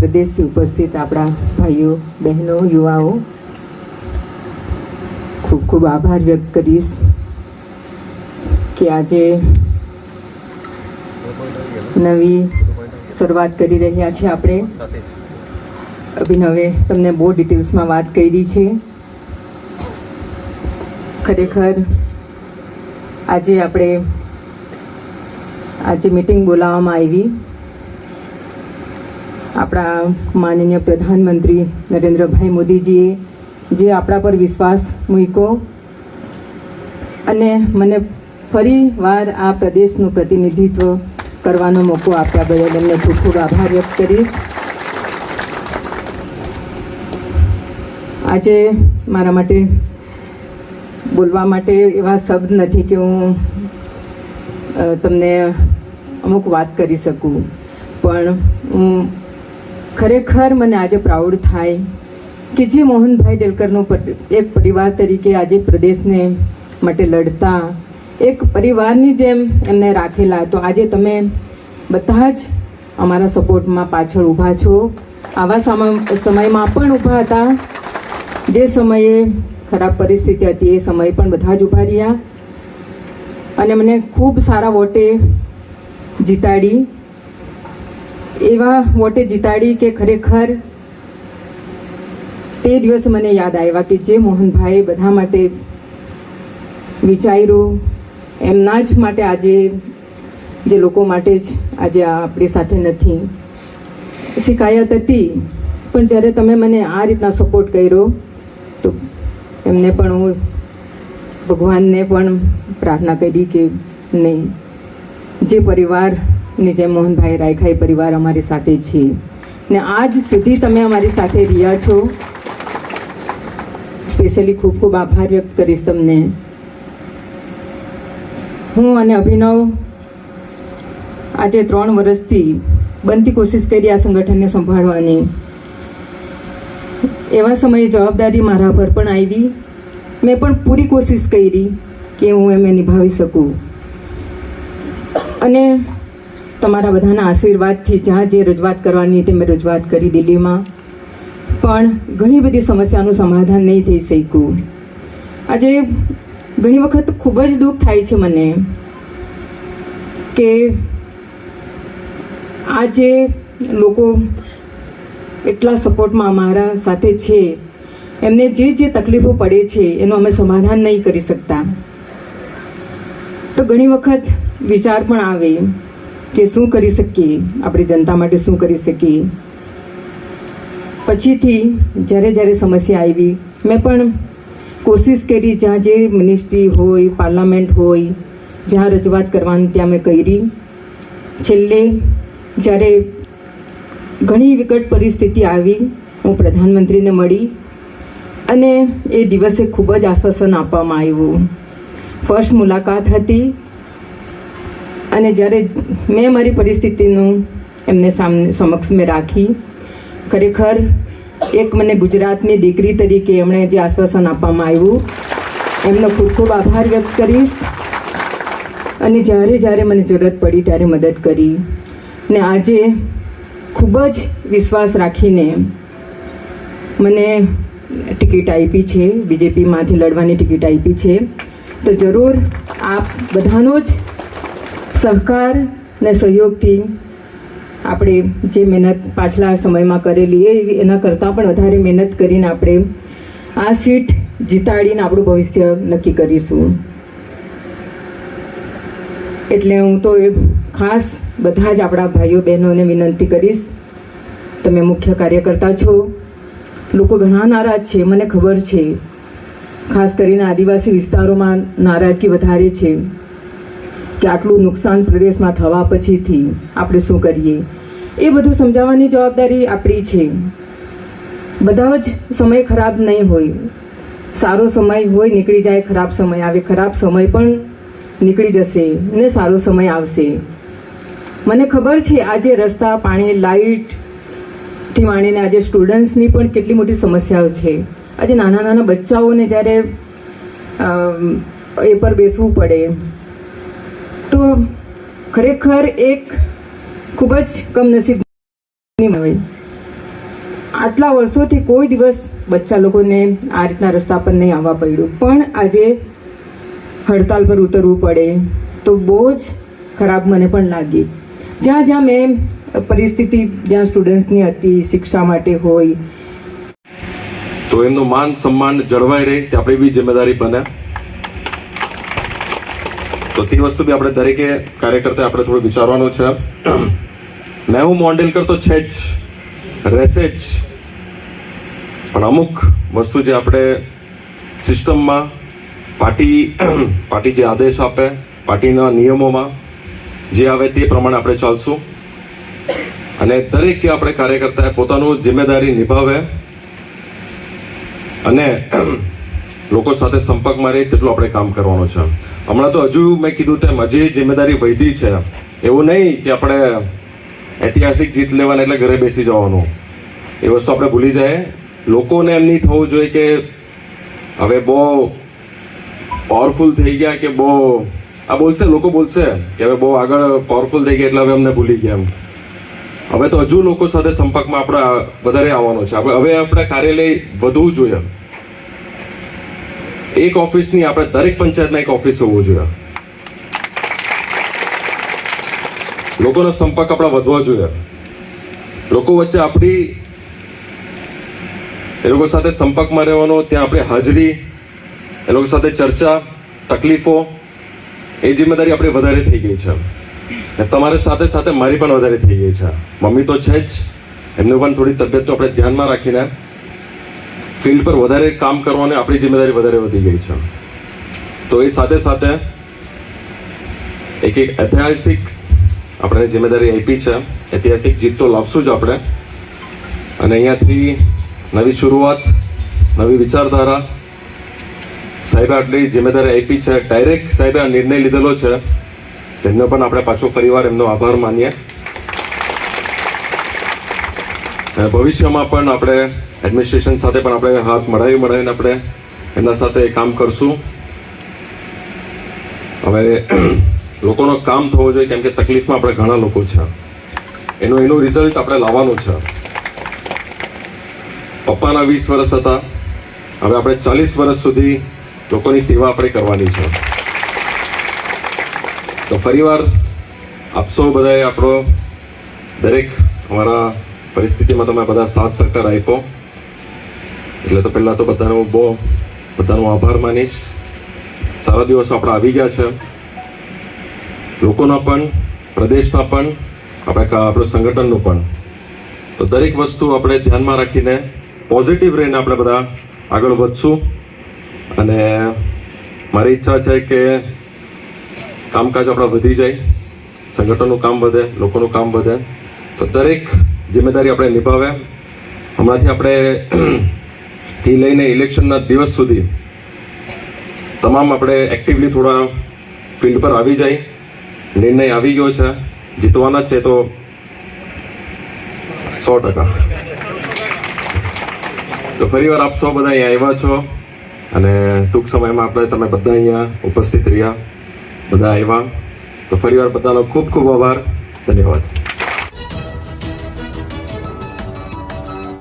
પ્રદેશથી ઉપસ્થિત આપણા ભાઈઓ બહેનો યુવાઓ, ખૂબ ખૂબ આભાર વ્યક્ત કરીશ કે આજે નવી શરૂઆત કરી રહ્યા છે. આપણે અભિનવે તમને બહુ ડિટેલ્સમાં વાત કરી છે. ખરેખર આજે મીટિંગ બોલાવવામાં આવી. આપણા માનનીય પ્રધાનમંત્રી નરેન્દ્રભાઈ મોદીજીએ જે આપણા પર વિશ્વાસ મૂક્યો અને મને ફરી વાર આ પ્રદેશનું પ્રતિનિધિત્વ કરવાનો મોકો આપ્યા બદલ એમને ખૂબ ખૂબ આભાર વ્યક્ત કરીશ. આજે મારા માટે બોલવા માટે એવા શબ્દ નથી કે હું તમને અમુક વાત કરી શકું, પણ ખરેખર મને આજે પ્રાઉડ થાય કે જે મોહનભાઈ ડેલકરનો એક પરિવાર તરીકે આજે પ્રદેશને માટે લડતા એક પરિવારની જેમ એમને રાખેલા, તો આજે તમે બધા જ અમારા સપોર્ટમાં પાછળ ઊભા છો. આવા સમયમાં પણ ઊભા હતા. જે સમયે ખરાબ પરિસ્થિતિ હતી એ સમયે પણ બધા જ ઊભા રહ્યા અને મને ખૂબ સારા વોટે જીતાડી. એવા વોટે જીતાડી કે ખરેખર તે દિવસ મને યાદ આવ્યા કે જે મોહનભાઈ બધા માટે વિચાર્યું એમના જ માટે આજે જે લોકો માટે જ આજે આપણી સાથે નથી. શિકાયત હતી, પણ જ્યારે તમે મને આ રીતના સપોર્ટ કર્યો તો એમને પણ હું ભગવાનને પણ પ્રાર્થના કરી કે નહીં, જે પરિવારની જેમ મોહનભાઈ રાખ્યા એ પરિવાર અમારી સાથે છે ને આજ સુધી તમે અમારી સાથે રહ્યા છો. સ્પેશિયલી ખૂબ ખૂબ આભાર વ્યક્ત કરીશ તમને. હું અને અભિનવ આજે 3 વર્ષથી બનતી કોશિશ કરી આ સંગઠનને સંભાળવાની. એવા સમયે જવાબદારી મારા પર પણ આવી. મેં પણ પૂરી કોશિશ કરી કે હું એમ નિભાવી શકું અને તમારા બધાના આશીર્વાદથી જ્યાં જે રજૂઆત કરવાની તે મેં રજૂઆત કરી દિલ્હીમાં, પણ ઘણી બધી સમસ્યાનું સમાધાન નહીં થઈ શક્યું. આજે ઘણી વખત ખૂબ જ દુઃખ થાય છે મને કે આ જે લોકો એટલા સપોર્ટમાં અમારા સાથે છે એમને જે તકલીફો પડે છે એનું અમે સમાધાન નહીં કરી શકતા. તો ઘણી વખત વિચાર પણ આવે કે શું કરી શકીએ, આપણી જનતા માટે શું કરી શકીએ. પછીથી જ્યારે સમસ્યા આવી મેં પણ કોશિશ કરી, જ્યાં જે મિનિસ્ટ્રી હોય, પાર્લામેન્ટ હોય, જ્યાં રજૂઆત કરવાની ત્યાં મેં કરી. છેલ્લે જ્યારે ઘણી વિકટ પરિસ્થિતિ આવી, હું પ્રધાનમંત્રીને મળી અને એ દિવસે ખૂબ જ આશ્વાસન આપવામાં આવ્યું. ફર્સ્ટ મુલાકાત હતી અને જ્યારે મેં મારી પરિસ્થિતિનું એમને સમક્ષ મેં રાખી, ખરેખર એક મને ગુજરાતની દીકરી તરીકે એમણે જે આશ્વાસન આપવામાં આવ્યું એમનો ખૂબ ખૂબ આભાર વ્યક્ત કરીશ. અને જ્યારે મને જરૂરત પડી ત્યારે મદદ કરી ને આજે ખૂબ જ વિશ્વાસ રાખીને મને ટિકિટ આપી છે, બીજેપીમાંથી લડવાની ટિકિટ આપી છે. તો જરૂર આપ બધાનો જ સહકાર ને સહયોગથી આપણે જે મહેનત પાછલા સમયમાં કરેલી એના કરતાં પણ વધારે મહેનત કરીને આપણે આ સીટ જીતાડીને આપણું ભવિષ્ય નક્કી કરીશું. એટલે હું તો ખાસ બધા જ આપણા ભાઈઓ બહેનોને વિનંતી કરીશ, તમે મુખ્ય કાર્યકર્તા છો. લોકો ઘણા નારાજ છે, મને ખબર છે. ખાસ કરીને આદિવાસી વિસ્તારોમાં નારાજગી વધારે છે કે આટલું નુકસાન પ્રદેશમાં થવા પછીથી આપણે શું કરીએ. એ બધું સમજાવવાની જવાબદારી આપણી છે. બધા જ સમય ખરાબ નહીં હોય, સારો સમય હોય નીકળી જાય, ખરાબ સમય આવે, ખરાબ સમય પણ નીકળી જશે ને સારો સમય આવશે. મને ખબર છે આજે રસ્તા, પાણી, લાઇટથી માંડીને આજે સ્ટુડન્ટ્સની પણ કેટલી મોટી સમસ્યાઓ છે. આજે નાના બચ્ચાઓને જ્યારે એ પર બેસવું પડે તો ખરેખર એક ખૂબ જ કમનસીબ હોય. આટલા વર્ષોથી કોઈ દિવસ બચ્ચા લોકોને આ રીતના રસ્તા પર નહીં આવવા પડ્યું, પણ આજે હડતાલ પર ઉતરવું પડે તો બહુ જ ખરાબ મને પણ લાગી. જ્યાં જ્યાં મેં પરિસ્થિતિ જ્યાં સ્ટુડન્ટ્સની હતી, શિક્ષા માટે હોય, તો એમનું માન સન્માન જળવાઈ રહે તે આપણી બી જિમ્મેદારી બને. તો તે વસ્તુ બી આપણે દરેકે કાર્યકર્તાએ આપણે થોડું વિચારવાનું છે. મેહુલ મોંડેલકર તો છે જ, રહેશે જ, પણ અમુક વસ્તુ જે આપણે સિસ્ટમમાં પાર્ટી જે આદેશ આપે, પાર્ટીના નિયમોમાં જે આવે તે પ્રમાણે આપણે ચાલશું અને દરેકે આપણે કાર્યકર્તાએ પોતાનું જિમ્મેદારી નિભાવે અને લોકો સાથે સંપર્કમાં રહે તેટલું આપણે કામ કરવાનું છે. હમણાં તો હજુ મેં કીધું તેમ હજી જિમ્મેદારી વધી છે. એવું નહીં કે આપણે ઐતિહાસિક જીત લેવાના એટલે ઘરે બેસી જવાનું, એ વસ્તુ આપણે ભૂલી જાય. લોકોને એમ નહીં થવું જોઈએ કે હવે બહુ પાવરફુલ થઈ ગયા કે બહુ આ બોલશે, લોકો બોલશે કે હવે બહુ આગળ પાવરફુલ થઈ ગયા એટલે હવે અમને ભૂલી ગયા એમ. હવે તો હજુ લોકો સાથે સંપર્કમાં આપણે વધારે આવવાનું છે. હવે આપણે કાર્યાલય વધવું જોઈએ. એક ઓફિસની આપણે દરેક પંચાયતમાં એક ઓફિસ હોવું જોઈએ. લોકોનો સંપર્ક આપણા વધવો જોઈએ. લોકો વચ્ચે આપણી એ લોકો સાથે સંપર્કમાં રહેવાનો, ત્યાં આપણી હાજરી, એ લોકો સાથે ચર્ચા, તકલીફો, એ જિમ્મેદારી આપણી વધારે થઈ ગઈ છે. તમારી સાથે સાથે મારી પણ વધારે થઈ ગઈ છે. મમ્મી તો છે જ, એમનું પણ થોડી તબિયતનું આપણે ધ્યાનમાં રાખીને ફિલ્ડ પર વધારે કામ કરવાની આપણી જિમ્મેદારી વધારે વધી ગઈ છે. તો એ સાથે સાથે એક ઐતિહાસિક આપણે જિમ્મેદારી આપી છે. ઐતિહાસિક જીત તો લાવશું જ આપણે, અને અહીંયાથી નવી શરૂઆત, નવી વિચારધારા. સાહેબે આટલી જિમ્મેદારી આપી છે, ડાયરેક્ટ સાહેબે આ નિર્ણય લીધેલો છે, તેમનો પણ આપણે પાછો ફરીવાર એમનો આભાર માનીએ. ભવિષ્યમાં પણ આપણે એડમિનિસ્ટ્રેશન સાથે પણ આપણે હાથ મળાવીને આપણે એમના સાથે કામ કરશું. હવે લોકોનો કામ થવો જોઈએ, કેમ કે તકલીફમાં આપણે ઘણા લોકો છે. એનું રિઝલ્ટ આપણે લાવવાનું છે. પપ્પાના 20 વર્ષ હતા, હવે આપણે 40 વર્ષ સુધી લોકોની સેવા આપણે કરવાની છે. તો ફરીવાર આપ સૌ બધાએ આપણો દરેક અમારા પરિસ્થિતિમાં તમે બધા સાથ સહકાર આપ્યો, એટલે તો પહેલાં તો બધાનો આભાર માનીશ. સારા દિવસો આપણા આવી ગયા છે, લોકોના પણ, પ્રદેશના પણ, આપણું સંગઠનનું પણ. તો દરેક વસ્તુ આપણે ધ્યાનમાં રાખીને પોઝિટિવ રહીને આપણે બધા આગળ વધશું. અને મારી ઈચ્છા છે કે કામકાજ આપણા વધી જાય, સંગઠનનું કામ વધે, લોકોનું કામ વધે. તો દરેક જિમ્મેદારી આપણે નિભાવે. હમણાંથી આપણે થી લઈને ઇલેક્શનના દિવસ સુધી તમામ આપણે એક્ટિવલી થોડા ફિલ્ડ પર આવી જાય. નિર્ણય આવી ગયો છે, જીતવાના છે તો 100%. તો ફરીવાર આપ સૌ બધા અહીંયા આવ્યા છો અને ટૂંક સમયમાં તમે બધા અહીંયા ઉપસ્થિત રહ્યા, બધા આવ્યા. તો ફરીવાર બધાનો ખૂબ ખૂબ આભાર, ધન્યવાદ.